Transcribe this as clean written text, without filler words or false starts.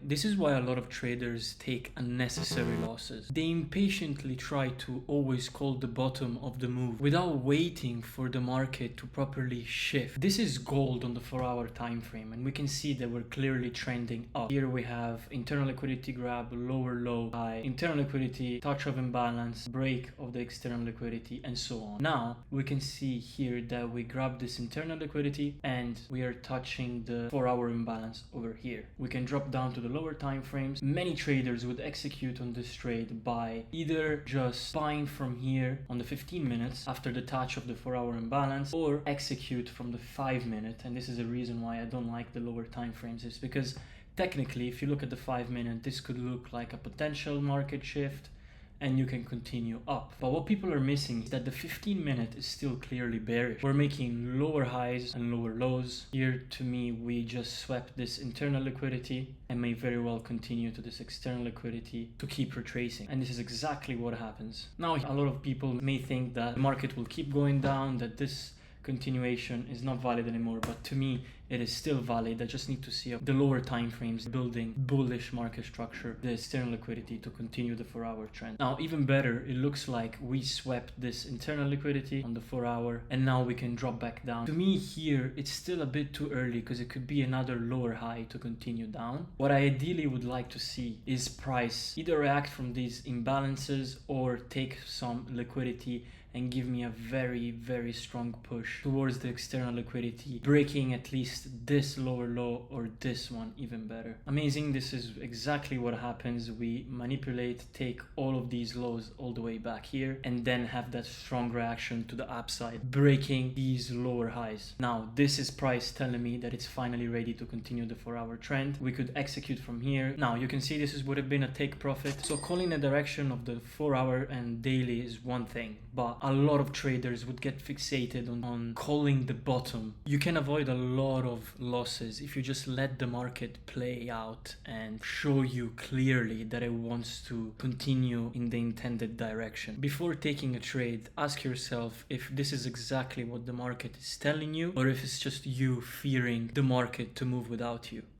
This is why a lot of traders take unnecessary losses. They impatiently try to always call the bottom of the move without waiting for the market to properly shift. This is gold on the 4-hour time frame, and we can see that we're clearly trending up. Here we have internal liquidity grab, lower low, high, internal liquidity, touch of imbalance, break of the external liquidity, and so on. Now we can see here that we grab this internal liquidity and we are touching the 4-hour imbalance over here. We can drop down to the lower time frames. Many traders would execute on this trade by either just buying from here on the 15 minutes after the touch of the 4-hour imbalance, or execute from the 5-minute. And this is a reason why I don't like the lower time frames, is because technically, if you look at the 5-minute, this could look like a potential market shift and you can continue up. But what people are missing is that the 15-minute is still clearly bearish. We're making lower highs and lower lows. Here, to me, we just swept this internal liquidity and may very well continue to this external liquidity to keep retracing. And this is exactly what happens. Now, a lot of people may think that the market will keep going down, that this continuation is not valid anymore, but to me it is still valid. I just need to see the lower time frames building bullish market structure, the external liquidity to continue the 4-hour trend. Now, even better, it looks like we swept this internal liquidity on the 4-hour and now we can drop back down. To me here, it's still a bit too early because it could be another lower high to continue down. What I ideally would like to see is price either react from these imbalances or take some liquidity and give me a very, very strong push towards the external liquidity, breaking at least this lower low or this one, even better. Amazing. This is exactly what happens. We manipulate, take all of these lows all the way back here, and then have that strong reaction to the upside, breaking these lower highs. Now, this is price telling me that it's finally ready to continue the 4-hour trend. We could execute from here. Now, you can see this would have been a take profit. So calling the direction of the 4-hour and daily is one thing, but a lot of traders would get fixated on calling the bottom. You can avoid a lot of losses if you just let the market play out and show you clearly that it wants to continue in the intended direction. Before taking a trade, ask yourself if this is exactly what the market is telling you, or if it's just you fearing the market to move without you.